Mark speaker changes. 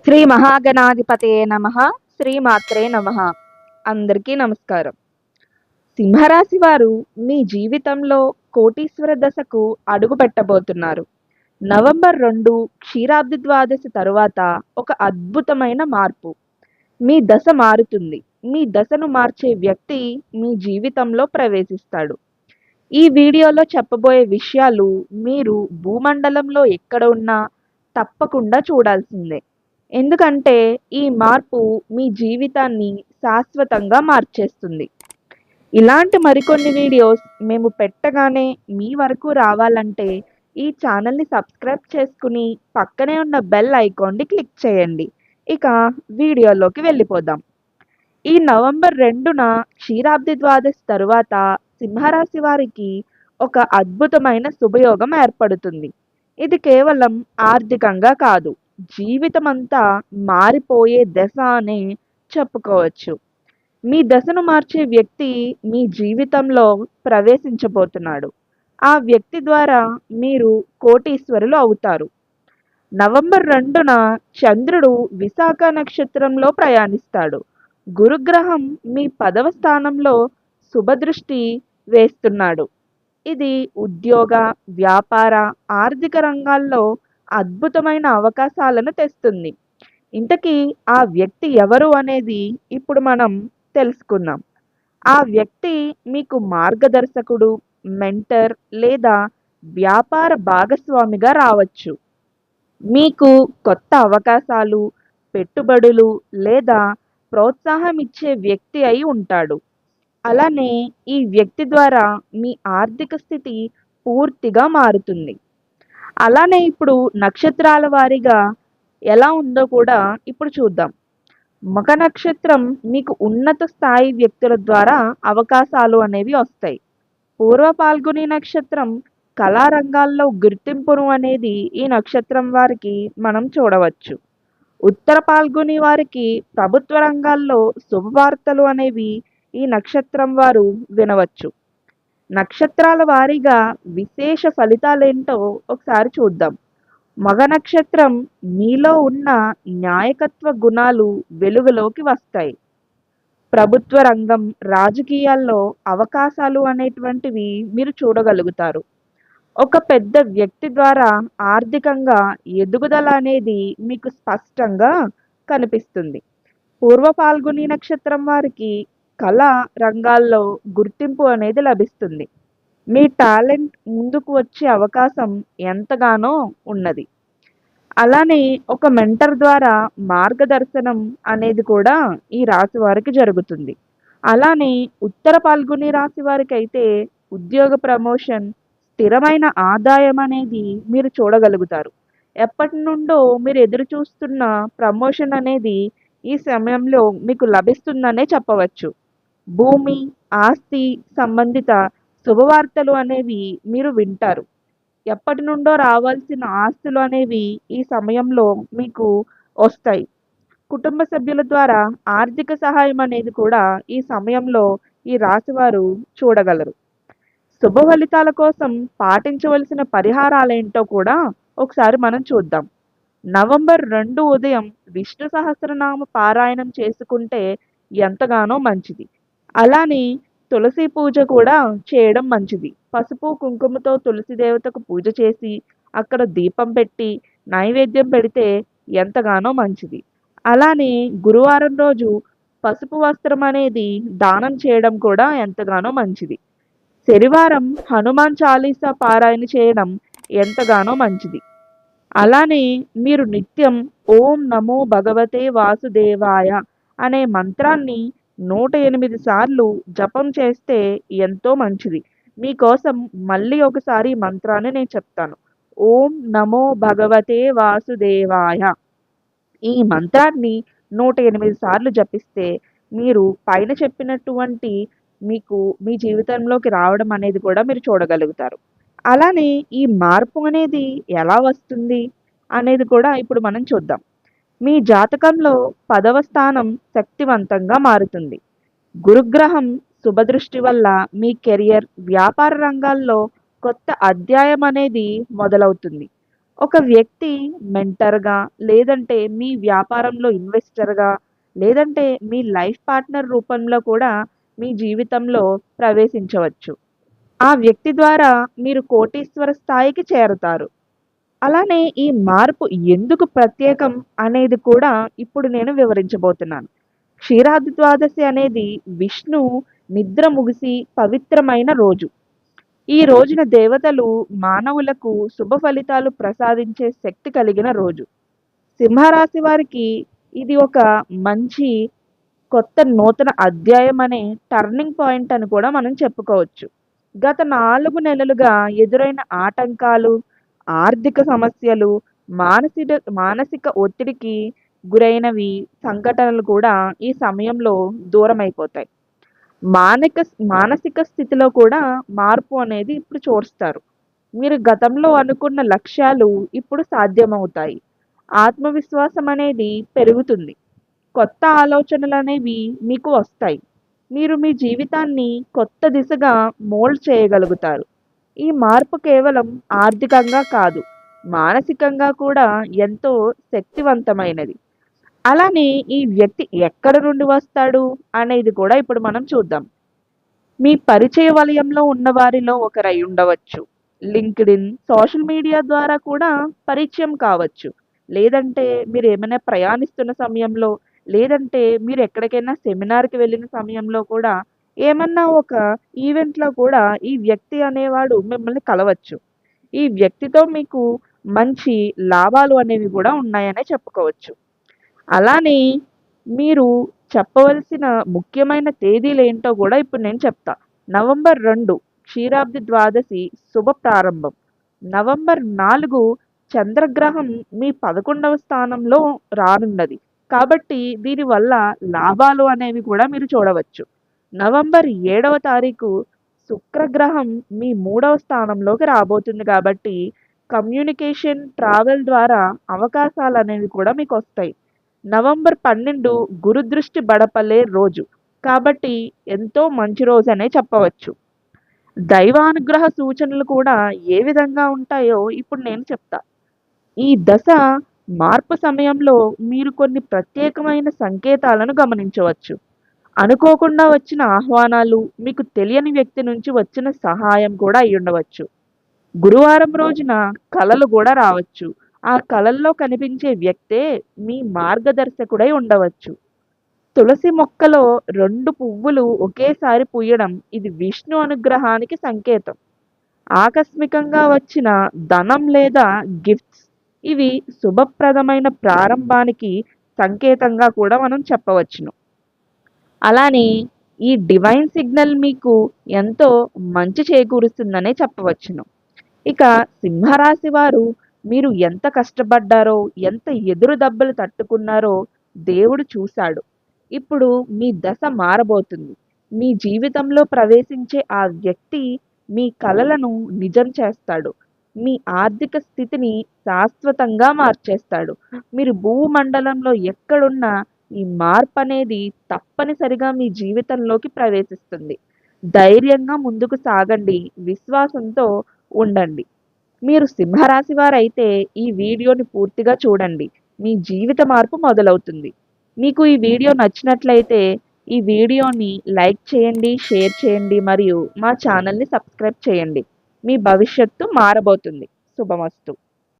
Speaker 1: శ్రీ మహాగణాధిపతయే నమః. శ్రీమాత్రే నమః. అందరికీ నమస్కారం. సింహరాశి వారు మీ జీవితంలో కోటీశ్వర దశకు అడుగు పెట్టబోతున్నారు. నవంబర్ 2 క్షీరాబ్ది ద్వాదశి తరువాత ఒక అద్భుతమైన మార్పు. మీ దశ మారుతుంది. మీ దశను మార్చే వ్యక్తి మీ జీవితంలో ప్రవేశిస్తాడు. ఈ వీడియోలో చెప్పబోయే విషయాలు మీరు భూమండలంలో ఎక్కడ ఉన్నా తప్పకుండా చూడాల్సిందే. ఎందుకంటే ఈ మార్పు మీ జీవితాన్ని శాశ్వతంగా మార్చేస్తుంది. ఇలాంటి మరికొన్ని వీడియోస్ మేము పెట్టగానే మీ వరకు రావాలంటే ఈ ఛానల్ని సబ్స్క్రైబ్ చేసుకుని పక్కనే ఉన్న బెల్ ఐకాన్ని క్లిక్ చేయండి. ఇక వీడియోలోకి వెళ్ళిపోదాం. ఈ నవంబర్ 2న క్షీరాబ్ది ద్వాదశి తరువాత సింహరాశి వారికి ఒక అద్భుతమైన శుభయోగం ఏర్పడుతుంది. ఇది కేవలం ఆర్థికంగా కాదు, జీవితమంతా మారిపోయే దశ అనే చెప్పుకోవచ్చు. మీ దశను మార్చే వ్యక్తి మీ జీవితంలో ప్రవేశించబోతున్నాడు. ఆ వ్యక్తి ద్వారా మీరు కోటీశ్వరులు అవుతారు. నవంబర్ 2న చంద్రుడు విశాఖ నక్షత్రంలో ప్రయాణిస్తాడు. గురుగ్రహం మీ 10వ స్థానంలో శుభదృష్టి వేస్తున్నాడు. ఇది ఉద్యోగ, వ్యాపార, ఆర్థిక రంగాల్లో అద్భుతమైన అవకాశాలను తెస్తుంది. ఇంతకీ ఆ వ్యక్తి ఎవరు అనేది ఇప్పుడు మనం తెలుసుకుందాం. ఆ వ్యక్తి మీకు మార్గదర్శకుడు, మెంటర్ లేదా వ్యాపార భాగస్వామిగా రావచ్చు. మీకు కొత్త అవకాశాలు, పెట్టుబడులు లేదా ప్రోత్సాహం ఇచ్చే వ్యక్తి అయి ఉంటాడు. అలానే ఈ వ్యక్తి ద్వారా మీ ఆర్థిక స్థితి పూర్తిగా మారుతుంది. అలానే ఇప్పుడు నక్షత్రాల వారీగా ఎలా ఉందో కూడా ఇప్పుడు చూద్దాం. మఖ నక్షత్రం మీకు ఉన్నత స్థాయి వ్యక్తుల ద్వారా అవకాశాలు అనేవి వస్తాయి. పూర్వ పాల్గొని నక్షత్రం కళారంగాల్లో గుర్తింపును అనేది ఈ నక్షత్రం వారికి మనం చూడవచ్చు. ఉత్తర పాల్గొని వారికి ప్రభుత్వ రంగాల్లో శుభవార్తలు అనేవి ఈ నక్షత్రం వారు వినవచ్చు. నక్షత్రాల వారీగా విశేష ఫలితాలేంటో ఒకసారి చూద్దాం. మగ నక్షత్రం మీలో ఉన్న న్యాయకత్వ గుణాలు వెలుగులోకి వస్తాయి. ప్రభుత్వ రంగం, రాజకీయాల్లో అవకాశాలు అనేటువంటివి మీరు చూడగలుగుతారు. ఒక పెద్ద వ్యక్తి ద్వారా ఆర్థికంగా ఎదుగుదల అనేది మీకు స్పష్టంగా కనిపిస్తుంది. పూర్వ పాల్గొని నక్షత్రం వారికి కళా రంగాల్లో గుర్తింపు అనేది లభిస్తుంది. మీ టాలెంట్ ముందుకు వచ్చే అవకాశం ఎంతగానో ఉన్నది. అలానే ఒక మెంటర్ ద్వారా మార్గదర్శనం అనేది కూడా ఈ రాశి వారికి జరుగుతుంది. అలానే ఉత్తర పాల్గొని రాశి వారికి అయితే ఉద్యోగ ప్రమోషన్, స్థిరమైన ఆదాయం అనేది మీరు చూడగలుగుతారు. ఎప్పటి నుండో మీరు ఎదురు చూస్తున్న ప్రమోషన్ అనేది ఈ సమయంలో మీకు లభిస్తుందనే చెప్పవచ్చు. భూమి, ఆస్తి సంబంధిత శుభవార్తలు అనేవి మీరు వింటారు. ఎప్పటి నుండో రావాల్సిన ఆస్తులు అనేవి ఈ సమయంలో మీకు వస్తాయి. కుటుంబ సభ్యుల ద్వారా ఆర్థిక సహాయం అనేది కూడా ఈ సమయంలో ఈ రాశివారు చూడగలరు. శుభ ఫలితాల కోసం పాటించవలసిన పరిహారాలేంటో కూడా ఒకసారి మనం చూద్దాం. నవంబర్ 2 ఉదయం విష్ణు సహస్రనామ పారాయణం చేసుకుంటే ఎంతగానో మంచిది. అలానే తులసి పూజ కూడా చేయడం మంచిది. పసుపు కుంకుమతో తులసి దేవతకు పూజ చేసి అక్కడ దీపం పెట్టి నైవేద్యం పెడితే ఎంతగానో మంచిది. అలానే గురువారం రోజు పసుపు వస్త్రం అనేది దానం చేయడం కూడా ఎంతగానో మంచిది. శనివారం హనుమాన్ చాలీసా పారాయణ చేయడం ఎంతగానో మంచిది. అలానే మీరు నిత్యం ఓం నమో భగవతే వాసుదేవాయ అనే మంత్రాన్ని 108 సార్లు జపం చేస్తే ఎంతో మంచిది. మీకోసం మళ్ళీ ఒకసారి ఈ మంత్రాన్ని నేను చెప్తాను. ఓం నమో భగవతే వాసుదేవాయ. ఈ మంత్రాన్ని 108 సార్లు జపిస్తే మీరు పైన చెప్పినటువంటి మీకు మీ జీవితంలోకి రావడం అనేది కూడా మీరు చూడగలుగుతారు. అలానే ఈ మార్పు అనేది ఎలా వస్తుంది అనేది కూడా ఇప్పుడు మనం చూద్దాం. మీ జాతకంలో 10వ స్థానం శక్తివంతంగా మారుతుంది. గురుగ్రహం శుభదృష్టి వల్ల మీ కెరియర్, వ్యాపార రంగాల్లో కొత్త అధ్యాయం అనేది మొదలవుతుంది. ఒక వ్యక్తి మెంటర్‌గా, లేదంటే మీ వ్యాపారంలో ఇన్వెస్టర్‌గా, లేదంటే మీ లైఫ్ పార్ట్నర్ రూపంలో కూడా మీ జీవితంలో ప్రవేశించవచ్చు. ఆ వ్యక్తి ద్వారా మీరు కోటీశ్వర స్థాయికి చేరతారు. అలానే ఈ మార్పు ఎందుకు ప్రత్యేకం అనేది కూడా ఇప్పుడు నేను వివరించబోతున్నాను. క్షీరాబ్ది ద్వాదశి అనేది విష్ణువు నిద్ర ముగిసి పవిత్రమైన రోజు. ఈ రోజున దేవతలు మానవులకు శుభ ఫలితాలు ప్రసాదించే శక్తి కలిగిన రోజు. సింహరాశి వారికి ఇది ఒక మంచి కొత్త నూతన అధ్యాయం అనే టర్నింగ్ పాయింట్ అని కూడా మనం చెప్పుకోవచ్చు. గత 4 నెలలుగా ఎదురైన ఆటంకాలు, ఆర్థిక సమస్యలు, మానసిక ఒత్తిడికి గురైనవి సంఘటనలు కూడా ఈ సమయంలో దూరమైపోతాయి. మానక మానసిక స్థితిలో కూడా మార్పు అనేది ఇప్పుడు చూస్తారు. మీరు గతంలో అనుకున్న లక్ష్యాలు ఇప్పుడు సాధ్యమవుతాయి. ఆత్మవిశ్వాసం అనేది పెరుగుతుంది. కొత్త ఆలోచనలనేవి మీకు వస్తాయి. మీరు మీ జీవితాన్ని కొత్త దిశగా మోల్డ్ చేయగలుగుతారు. ఈ మార్పు కేవలం ఆర్థికంగా కాదు, మానసికంగా కూడా ఎంతో శక్తివంతమైనది. అలానే ఈ వ్యక్తి ఎక్కడ నుండి వస్తాడు అనేది కూడా ఇప్పుడు మనం చూద్దాం. మీ పరిచయ వలయంలో ఉన్న వారిలో ఒకరై ఉండవచ్చు. లింక్డ్ఇన్, సోషల్ మీడియా ద్వారా కూడా పరిచయం కావచ్చు. లేదంటే మీరు ఏమైనా ప్రయాణిస్తున్న సమయంలో, లేదంటే మీరు ఎక్కడికైనా సెమినార్‌కి వెళ్ళిన సమయంలో కూడా ఏమన్నా ఒక ఈవెంట్‌లో కూడా ఈ వ్యక్తి అనేవాడు మిమ్మల్ని కలవచ్చు. ఈ వ్యక్తితో మీకు మంచి లాభాలు అనేవి కూడా ఉన్నాయనే చెప్పుకోవచ్చు. అలానే మీరు చెప్పవలసిన ముఖ్యమైన తేదీలేంటో గూడా ఇప్పుడు నేను చెప్తా. నవంబర్ 2 క్షీరాబ్ది ద్వాదశి శుభ ప్రారంభం. నవంబర్ 4 చంద్రగ్రహం మీ 11వ స్థానంలో రానున్నది. కాబట్టి దీనివల్ల లాభాలు అనేవి కూడా మీరు చూడవచ్చు. నవంబర్ 7వ తారీఖు శుక్రగ్రహం మీ 3వ స్థానంలోకి రాబోతుంది కాబట్టి కమ్యూనికేషన్, ట్రావెల్ ద్వారా అవకాశాలనేవి కూడా మీకొస్తాయి. నవంబర్ 12 గురుదృష్టి బడపలే రోజు. కాబట్టి ఎంతో మంచి రోజనే చెప్పవచ్చు. దైవానుగ్రహ సూచనలు కూడా ఏ విధంగా ఉంటాయో ఇప్పుడు నేను చెప్తా. ఈ దశ మార్పు సమయంలో మీరు కొన్ని ప్రత్యేకమైన సంకేతాలను గమనించవచ్చు. అనుకోకుండా వచ్చిన ఆహ్వానాలు, మీకు తెలియని వ్యక్తి నుంచి వచ్చిన సహాయం కూడా అయ్యుండవచ్చు. గురువారం రోజున కలలు గూడా రావచ్చు. ఆ కలల్లో కనిపించే వ్యక్తే మీ మార్గదర్శకుడై ఉండవచ్చు. తులసి మొక్కలో 2 పువ్వులు ఒకేసారి పూయడం ఇది విష్ణు అనుగ్రహానికి సంకేతం. ఆకస్మికంగా వచ్చిన ధనం లేదా గిఫ్ట్స్ ఇవి శుభప్రదమైన ప్రారంభానికి సంకేతంగా కూడా మనం చెప్పవచ్చును. అలానే ఈ డివైన్ సిగ్నల్ మీకు ఎంతో మంచి చేకూరుస్తుందనే చెప్పవచ్చును. ఇక సింహరాశి వారు మీరు ఎంత కష్టపడ్డారో, ఎంత ఎదురు దెబ్బలు తట్టుకున్నారో దేవుడు చూశాడు. ఇప్పుడు మీ దశ మారబోతుంది. మీ జీవితంలో ప్రవేశించే ఆ వ్యక్తి మీ కలలను నిజం చేస్తాడు. మీ ఆర్థిక స్థితిని శాశ్వతంగా మార్చేస్తాడు. మీరు భూమండలంలో ఎక్కడున్నా ఈ మార్పనేది తప్పనిసరిగా మీ జీవితంలోకి ప్రవేశిస్తుంది. ధైర్యంగా ముందుకు సాగండి. విశ్వాసంతో ఉండండి. మీరు సింహరాశి వారైతే ఈ వీడియోని పూర్తిగా చూడండి. మీ జీవిత మార్పు మొదలవుతుంది. మీకు ఈ వీడియో నచ్చినట్లయితే ఈ వీడియోని లైక్ చేయండి, షేర్ చేయండి మరియు మా ఛానల్‌ని సబ్స్క్రైబ్ చేయండి. మీ భవిష్యత్తు మారబోతుంది. శుభమస్తు.